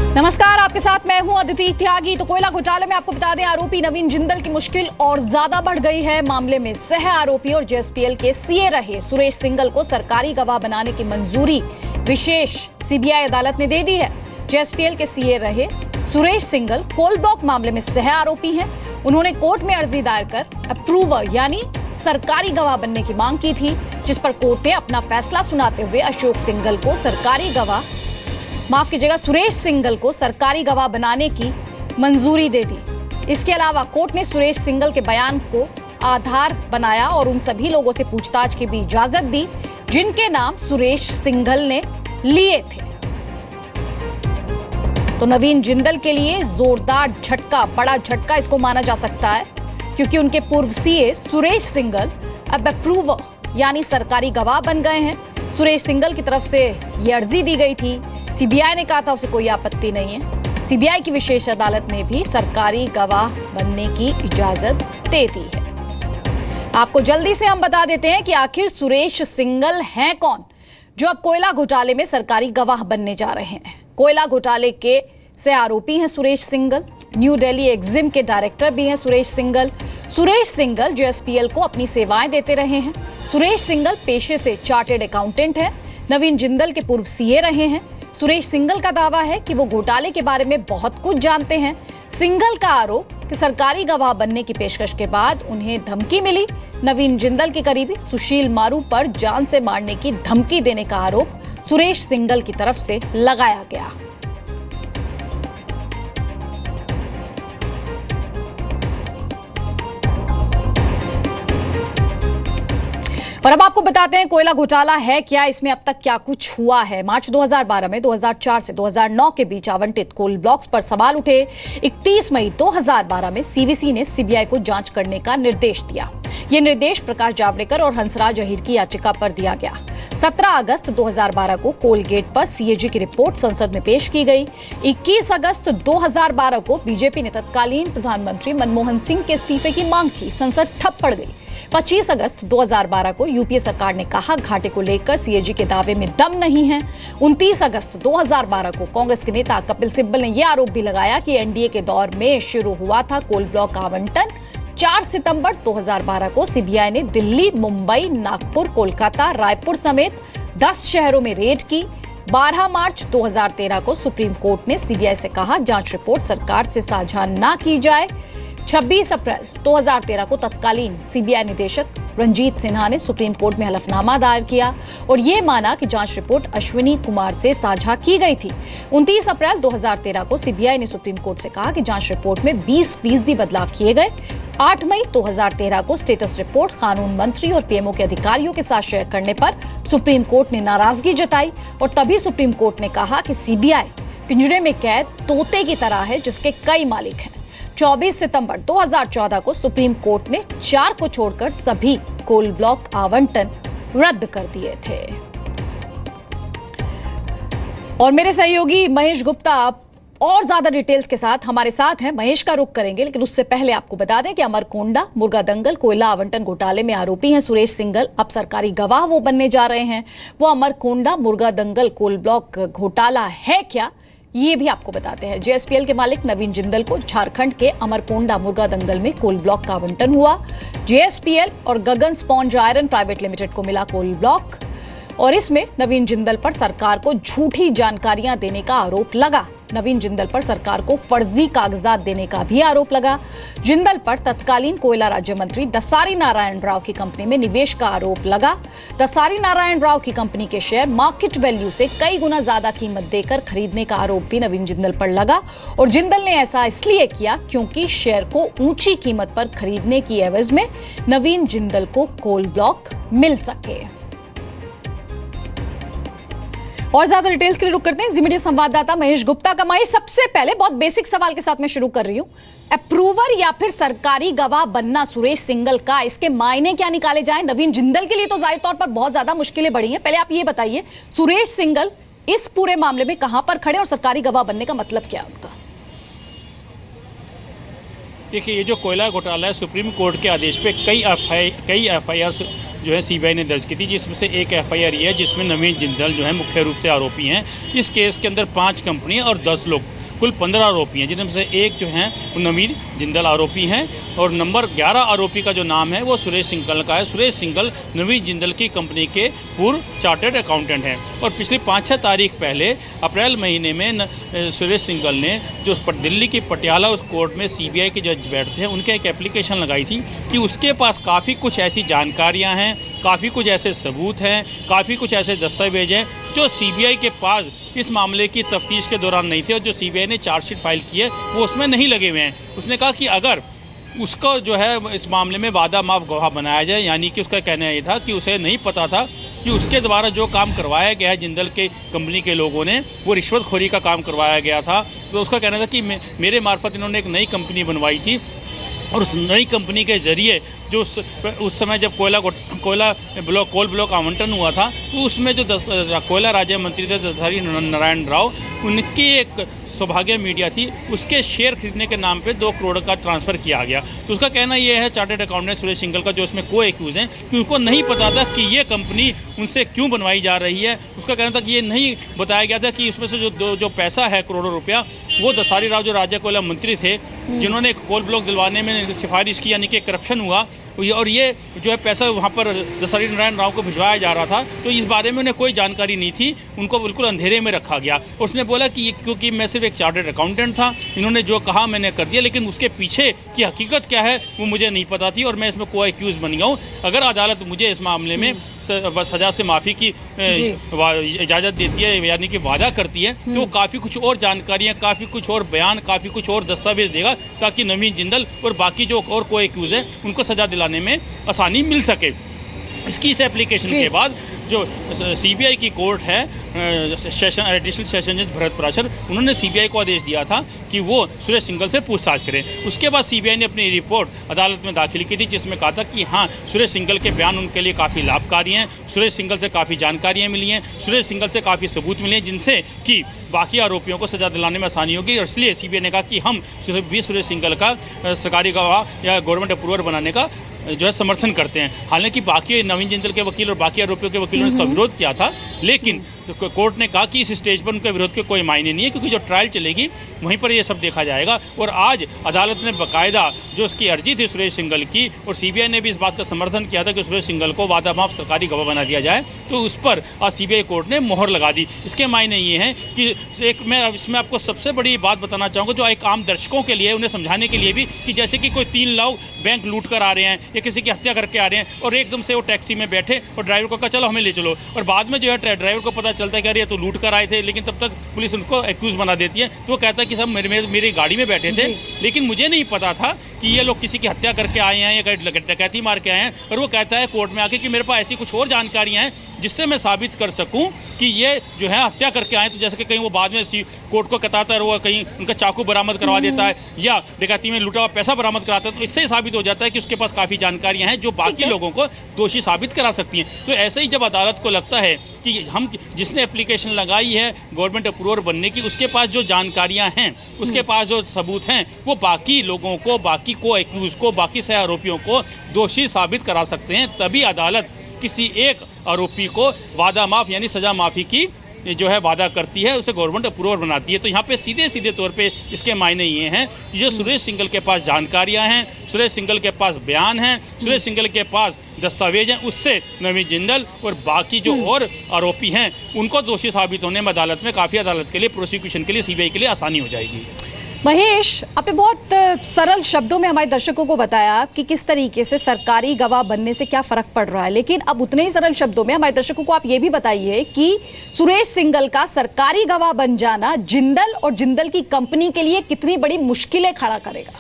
नमस्कार, आपके साथ मैं हूं अदिति त्यागी। तो कोयला घोटाले में आपको बता दें, आरोपी नवीन जिंदल की मुश्किल और ज्यादा बढ़ गई है। मामले में सह आरोपी और जेएसपीएल के सीए रहे सुरेश सिंघल को सरकारी गवाह बनाने की मंजूरी विशेष सीबीआई अदालत ने दे दी है। जेएसपीएल के सीए रहे सुरेश सिंघल कोल ब्लॉक मामले में सह आरोपी हैं। उन्होंने कोर्ट में अर्जी दायर कर अप्रूवर यानी सरकारी गवाह बनने की मांग की थी, जिस पर कोर्ट ने अपना फैसला सुनाते हुए अशोक सिंघल को सुरेश सिंघल को सरकारी गवाह बनाने की मंजूरी दे दी। इसके अलावा कोर्ट ने सुरेश सिंघल के बयान को आधार बनाया और उन सभी लोगों से पूछताछ की भी इजाजत दी जिनके नाम सुरेश सिंघल ने लिए थे। तो नवीन जिंदल के लिए जोरदार झटका, बड़ा झटका इसको माना जा सकता है, क्योंकि उनके पूर्व सीए सुरेश सिंघल अब अप्रूवर यानी सरकारी गवाह बन गए हैं। सुरेश सिंघल की तरफ से यह अर्जी दी गई थी। सीबीआई ने कहा था उसे कोई आपत्ति नहीं है। सीबीआई की विशेष अदालत ने भी सरकारी गवाह बनने की इजाजत दे दी है। आपको जल्दी से हम बता देते हैं कि आखिर सुरेश सिंघल हैं कौन, जो अब कोयला घोटाले में सरकारी गवाह बनने जा रहे हैं। कोयला घोटाले के से आरोपी हैं सुरेश सिंघल। न्यू दिल्ली एग्जिम के डायरेक्टर भी हैं सुरेश सिंघल। सुरेश सिंघल जेएसपीएल को अपनी सेवाएं देते रहे हैं। सुरेश सिंघल पेशे से चार्टेड अकाउंटेंट हैं। नवीन जिंदल के पूर्व सीए रहे हैं। सुरेश सिंघल का दावा है कि वो घोटाले के बारे में बहुत कुछ जानते हैं। सिंघल का आरोप कि सरकारी गवाह बनने की पेशकश के बाद उन्हें धमकी मिली। नवीन जिंदल के करीबी सुशील मारू पर जान से मारने की धमकी देने का आरोप सुरेश सिंघल की तरफ से लगाया गया। और अब आपको बताते हैं कोयला घोटाला है क्या, इसमें अब तक क्या कुछ हुआ है। मार्च 2012 में 2004 से 2009 के बीच आवंटित कोल ब्लॉक्स पर सवाल उठे। 31 मई 2012 में सीवीसी ने सीबीआई को जांच करने का निर्देश दिया। ये निर्देश प्रकाश जावड़ेकर और हंसराज अहीर की याचिका पर दिया गया। 17 अगस्त 2012 को कोलगेट पर सीएजी की रिपोर्ट संसद में पेश की गई। 21 अगस्त 2012 को बीजेपी ने तत्कालीन प्रधानमंत्री मनमोहन सिंह के इस्तीफे की मांग की। संसद ठप पड़ गई। 25 अगस्त 2012 को यूपीए सरकार ने कहा घाटे को लेकर सीएजी के दावे में दम नहीं है। 29 अगस्त 2012 को कांग्रेस के नेता कपिल सिब्बल ने यह आरोप भी लगाया कि एनडीए के दौर में शुरू हुआ था कोल ब्लॉक आवंटन। 4 सितंबर 2012 को सीबीआई ने दिल्ली, मुंबई, नागपुर, कोलकाता, रायपुर समेत 10 शहरों में रेड की। 12 मार्च 2013 को सुप्रीम कोर्ट ने सीबीआई से कहा जांच रिपोर्ट सरकार से साझा ना की जाए। 26 अप्रैल 2013 को तत्कालीन सीबीआई निदेशक रंजीत सिन्हा ने सुप्रीम कोर्ट में हलफनामा दायर किया और ये माना कि जांच रिपोर्ट अश्विनी कुमार से साझा की गई थी। 29 अप्रैल 2013 को सीबीआई ने सुप्रीम कोर्ट से कहा कि जांच रिपोर्ट में 20% बदलाव किए गए। 8 मई 2013 को स्टेटस रिपोर्ट कानून मंत्री और पीएमओ के अधिकारियों के साथ शेयर करने पर सुप्रीम कोर्ट ने नाराजगी जताई और तभी सुप्रीम कोर्ट ने कहा कि सीबीआई पिंजरे में कैद तोते की तरह है जिसके कई मालिक हैं। 24 सितंबर 2014 को सुप्रीम कोर्ट ने 4 को छोड़कर सभी कोल ब्लॉक आवंटन रद्द कर दिए थे। और मेरे सहयोगी महेश गुप्ता और ज्यादा डिटेल्स के साथ हमारे साथ हैं। महेश का रुख करेंगे, लेकिन उससे पहले आपको बता दें कि अमरकोंडा मुर्गा दंगल कोयला आवंटन घोटाले में आरोपी हैं सुरेश सिंघल। अब सरकारी गवाह वो बनने जा रहे हैं। वो अमरकोंडा मुर्गा दंगल कोल ब्लॉक घोटाला है क्या, ये भी आपको बताते हैं। जेएसपीएल के मालिक नवीन जिंदल को झारखंड के अमरकोंडा मुर्गा दंगल में कोल ब्लॉक का आवंटन हुआ। जेएसपीएल और गगन स्पॉन्ज आयरन प्राइवेट लिमिटेड को मिला कोल ब्लॉक और इसमें नवीन जिंदल पर सरकार को झूठी जानकारियां देने का आरोप लगा। नवीन जिंदल पर सरकार को फर्जी कागजात देने का भी आरोप लगा। जिंदल पर तत्कालीन कोयला राज्य मंत्री दसारी नारायण राव की कंपनी में निवेश का आरोप लगा। दसारी नारायण राव की कंपनी के शेयर मार्केट वैल्यू से कई गुना ज्यादा कीमत देकर खरीदने का आरोप भी नवीन जिंदल पर लगा और जिंदल ने ऐसा इसलिए किया क्योंकि शेयर को ऊंची कीमत पर खरीदने की एवज में नवीन जिंदल को कोल ब्लॉक मिल सके। और ज्यादा डिटेल्स के लिए रुक करते हैं जी मीडिया संवाददाता महेश गुप्ता का। महेश, सबसे पहले बहुत बेसिक सवाल के साथ मैं शुरू कर रही हूं। अप्रूवर या फिर सरकारी गवाह बनना सुरेश सिंघल का, इसके मायने क्या निकाले जाएं? नवीन जिंदल के लिए तो जाहिर तौर पर बहुत ज्यादा मुश्किलें बढ़ी हैं। पहले आप ये बताइए, सुरेश सिंघल इस पूरे मामले में कहां पर खड़े और सरकारी गवाह बनने का मतलब क्या है उनका? देखिए, ये जो कोयला घोटाला है, सुप्रीम कोर्ट के आदेश पे कई एफआईआर जो है सीबीआई ने दर्ज की थी, जिसमें से एक एफआईआर ये है जिसमें नवीन जिंदल जो है मुख्य रूप से आरोपी हैं। इस केस के अंदर 5 कंपनियां और 10 लोग कुल 15 आरोपी हैं, जिनमें से एक जो हैं वो नवीन जिंदल आरोपी हैं और नंबर 11 आरोपी का जो नाम है वो सुरेश सिंघल का है। सुरेश सिंघल नवीन जिंदल की कंपनी के पूर्व चार्टर्ड अकाउंटेंट हैं और पिछली 5-6 तारीख पहले अप्रैल महीने में सुरेश सिंघल ने जो दिल्ली की पटियाला उस कोर्ट में सीबीआई के जज बैठते हैं उनके एक एप्लीकेशन लगाई थी कि उसके पास काफ़ी कुछ ऐसी जानकारियां हैं, काफ़ी कुछ ऐसे सबूत हैं, काफ़ी कुछ ऐसे दस्तावेज हैं जो सीबीआई के पास इस मामले की तफ्तीश के दौरान नहीं थे और जो सीबीआई ने चार्जशीट फाइल की है वो उसमें नहीं लगे हुए हैं। उसने कहा कि अगर उसका जो है इस मामले में वादा माफ गवाह बनाया जाए, यानी कि उसका कहना ये था कि उसे नहीं पता था कि उसके द्वारा जो काम करवाया गया है जिंदल के कंपनी के लोगों ने वो रिश्वतखोरी का काम करवाया गया था। तो उसका कहना था कि मेरे मार्फत इन्होंने एक नई कंपनी बनवाई थी और उस नई कंपनी के ज़रिए जो उस समय जब कोल ब्लॉक आवंटन हुआ था तो उसमें जो कोयला राज्य मंत्री थे दसारी नारायण राव, उनकी एक सौभाग्य मीडिया थी, उसके शेयर खरीदने के नाम पे 2 करोड़ का ट्रांसफ़र किया गया। तो उसका कहना यह है चार्टर्ड अकाउंटेंट सुरेश सिंघल का, जो उसमें को एक्यूज़ हैं, कि उनको नहीं पता था कि ये कंपनी उनसे क्यों बनवाई जा रही है। उसका कहना था कि ये नहीं बताया गया था कि इसमें से जो पैसा है करोड़ों रुपया वो दसारी राव जो राज्य कोयला मंत्री थे, जिन्होंने कोल ब्लॉक दिलवाने में सिफारिश की, यानी कि करप्शन हुआ और ये जो है पैसा वहाँ पर दसारी नारायण राव को भिजवाया जा रहा था। तो इस बारे में उन्हें कोई जानकारी नहीं थी, उनको बिल्कुल अंधेरे में रखा गया। उसने बोला कि ये क्योंकि मैं सिर्फ एक चार्टर्ड अकाउंटेंट था, इन्होंने जो कहा मैंने कर दिया, लेकिन उसके पीछे की हकीकत क्या है वो मुझे नहीं पता थी और मैं इसमें को एक्यूज़ बन गया हूँ। अगर अदालत मुझे इस मामले में सज़ा से माफ़ी की इजाज़त देती है, यानी कि वादा करती है, तो काफ़ी कुछ और जानकारियाँ, काफ़ी कुछ और बयान, काफ़ी कुछ और दस्तावेज देगा ताकि नवीन जिंदल और बाकी जो और को एक्यूज़ हैं उनको सज़ा दिलाने में आसानी मिल सके। इसकी इस एप्लीकेशन के बाद जो सीबीआई की कोर्ट है, एडिशनल सेशन जज भरत पराशर, उन्होंने सीबीआई को आदेश दिया था कि वो सुरेश सिंघल से पूछताछ करें। उसके बाद सीबीआई ने अपनी रिपोर्ट अदालत में दाखिल की थी, जिसमें कहा था कि हाँ, सुरेश सिंघल के बयान उनके लिए काफ़ी लाभकारी हैं, सुरेश सिंघल से काफ़ी जानकारियाँ मिली हैं, सुरेश सिंघल से काफ़ी सबूत मिले हैं, जिनसे कि बाकी आरोपियों को सजा दिलाने में आसानी होगी। और इसलिए सीबीआई ने कहा कि हम भी सुरेश सिंघल का सरकारी गवाह या गवर्नमेंट अप्रूवर बनाने का जो है समर्थन करते हैं। हालांकि बाकी नवीन जिंदल के वकील और बाकी आरोपियों के वकीलों ने इसका विरोध किया था, लेकिन कोर्ट ने कहा कि इस स्टेज पर उनके विरोध के कोई मायने नहीं है, क्योंकि जो ट्रायल चलेगी वहीं पर ये सब देखा जाएगा। और आज अदालत ने बाकायदा जो उसकी अर्जी थी सुरेश सिंघल की, और सीबीआई ने भी इस बात का समर्थन किया था कि सुरेश सिंघल को वादा माफ सरकारी गवाह बना दिया जाए, तो उस पर आज सीबीआई कोर्ट ने मोहर लगा दी। इसके मायने ये हैं कि एक मैं इसमें आपको सबसे बड़ी बात बताना चाहूँगा, जो एक आम दर्शकों के लिए, उन्हें समझाने के लिए भी, कि जैसे कि कोई 3 लोग बैंक लूट कर आ रहे हैं या किसी की हत्या करके आ रहे हैं और एकदम से वो टैक्सी में बैठे और ड्राइवर को कहा चलो हमें ले चलो, और बाद में जो है ड्राइवर को पता चलता है कि अरे तो लूट कर आए थे, लेकिन तब तक पुलिस उनको एक्यूज बना देती है। तो वो कहता है कि सब मेरी गाड़ी में बैठे थे, लेकिन मुझे नहीं पता था कि ये लोग किसी की हत्या करके आए हैं या डकैती मार के आए हैं। और वो कहता है कोर्ट में आके कि मेरे पास ऐसी कुछ और जानकारियाँ हैं जिससे मैं साबित कर सकूं कि ये जो है हत्या करके आए। तो जैसे कि कहीं वो बाद में कोर्ट को कहता है, वो कहीं उनका चाकू बरामद करवा देता है या डकैती में लूटा हुआ पैसा बरामद कराता है, तो इससे साबित हो जाता है कि उसके पास काफ़ी जानकारियां हैं जो बाकी लोगों को दोषी साबित करा सकती हैं। तो ऐसे ही जब अदालत को लगता है कि हम जिसने एप्लीकेशन लगाई है गवर्नमेंट अप्रूवर बनने की, उसके पास जो जानकारियां हैं, उसके पास जो सबूत हैं, वो बाकी लोगों को, बाकी को एक्यूज को, बाकी सह आरोपियों को दोषी साबित करा सकते हैं, तभी अदालत किसी एक आरोपी को वादा माफ यानी सजा माफ़ी की जो है वादा करती है, उसे गवर्नमेंट अप्रूवर बनाती है। तो यहाँ पे सीधे तौर पे इसके मायने ये हैं कि जो सुरेश सिंघल के पास जानकारियाँ हैं, सुरेश सिंघल के पास बयान हैं, सुरेश सिंघल के पास दस्तावेज हैं, उससे नवीन जिंदल और बाकी जो और आरोपी हैं उनको दोषी साबित होने में अदालत में काफ़ी, अदालत के लिए, प्रोसिक्यूशन के लिए, सीबीआई के लिए आसानी हो जाएगी। महेश, आपने बहुत सरल शब्दों में हमारे दर्शकों को बताया कि किस तरीके से सरकारी गवाह बनने से क्या फर्क पड़ रहा है, लेकिन अब उतने ही सरल शब्दों में हमारे दर्शकों को आप ये भी बताइए कि सुरेश सिंघल का सरकारी गवाह बन जाना जिंदल और जिंदल की कंपनी के लिए कितनी बड़ी मुश्किलें खड़ा करेगा।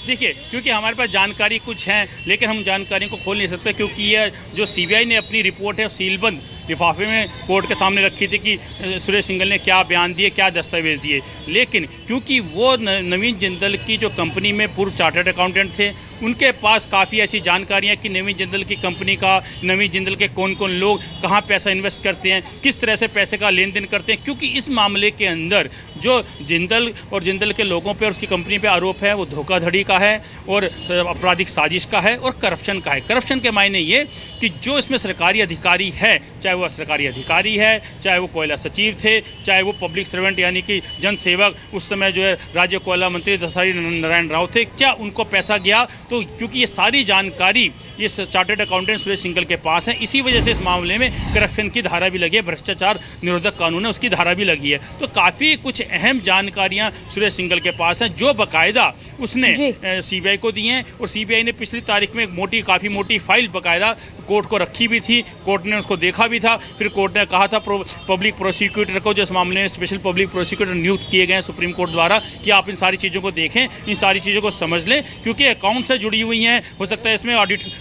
देखिए, क्योंकि हमारे पास जानकारी कुछ है, लेकिन हम जानकारी को खोल नहीं सकते, क्योंकि ये जो सीबीआई ने अपनी रिपोर्ट है सीलबंद लिफाफे में कोर्ट के सामने रखी थी कि सुरेश सिंघल ने क्या बयान दिए, क्या दस्तावेज दिए। लेकिन क्योंकि वो नवीन जिंदल की जो कंपनी में पूर्व चार्टर्ड अकाउंटेंट थे, उनके पास काफ़ी ऐसी जानकारियाँ कि नवीन जिंदल की कंपनी का, नवीन जिंदल के कौन कौन लोग कहाँ पैसा इन्वेस्ट करते हैं, किस तरह से पैसे का लेन देन करते हैं, क्योंकि इस मामले के अंदर जो जिंदल और जिंदल के लोगों पे और उसकी कंपनी पे आरोप है वो धोखाधड़ी का है और आपराधिक साजिश का है और करप्शन का है। करप्शन के मायने ये कि जो इसमें सरकारी अधिकारी है, चाहे वो सरकारी अधिकारी है, चाहे वो कोयला सचिव थे, चाहे वो पब्लिक सर्वेंट यानी कि जन सेवक उस समय जो है राज्य कोयला मंत्री दसारी नारायण राव थे, क्या उनको पैसा गया? तो क्योंकि ये सारी जानकारी ये चार्टर्ड अकाउंटेंट सुरेश सिंघल के पास है, इसी वजह से इस मामले में करप्शन की धारा भी लगी है, भ्रष्टाचार निरोधक कानून है उसकी धारा भी लगी है। तो काफ़ी कुछ अहम जानकारियां सुरेश सिंघल के पास हैं जो बाकायदा उसने सीबीआई को दी हैं और सीबीआई ने पिछली तारीख में एक काफ़ी मोटी फाइल बाकायदा कोर्ट को रखी भी थी, कोर्ट ने उसको देखा भी था। फिर कोर्ट ने कहा था पब्लिक प्रोसिक्यूटर को, जो इस मामले में स्पेशल पब्लिक प्रोसिक्यूटर नियुक्त किए गए हैं सुप्रीम कोर्ट द्वारा, कि आप इन सारी चीज़ों को देखें, इन सारी चीज़ों को समझ लें, क्योंकि अकाउंट से जुड़ी हुई हैं। हो सकता है इसमें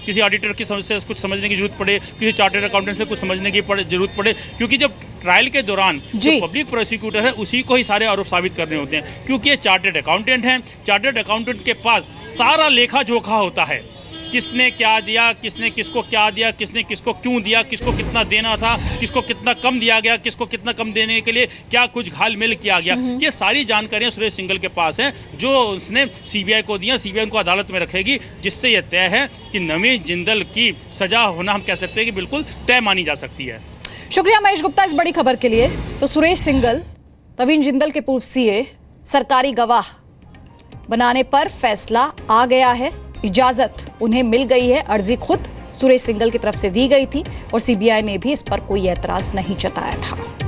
किसी ऑडिटर की समस्या से कुछ समझने की जरूरत पड़े, किसी चार्टर्ड अकाउंटेंट से कुछ समझने की जरूरत पड़े, क्योंकि जब ट्रायल के दौरान जो पब्लिक प्रोसिक्यूटर है उसी को ही सारे आरोप साबित करने होते हैं, क्योंकि ये चार्टर्ड अकाउंटेंट हैं। चार्टर्ड अकाउंटेंट के पास सारा लेखा जोखा होता है, किसने क्या दिया, किसने किसको क्या दिया, किसने किसको क्यों दिया, किसको कितना देना था, किसको कितना कम दिया गया, किसको कितना कम देने के लिए क्या कुछ घालमेल किया गया। ये सारी जानकारियां सुरेश सिंघल के पास हैं जो उसने सीबीआई को दिया। सीबीआई उनको अदालत में रखेगी, जिससे यह तय है कि नवीन जिंदल की सजा होना हम कह सकते हैं कि बिल्कुल तय मानी जा सकती है। शुक्रिया महेश गुप्ता इस बड़ी खबर के लिए। तो सुरेश सिंघल, नवीन जिंदल के पूर्व सीए, सरकारी गवाह बनाने पर फैसला आ गया है, इजाजत उन्हें मिल गई है। अर्जी खुद सुरेश सिंघल की तरफ से दी गई थी और सीबीआई ने भी इस पर कोई एतराज नहीं जताया था।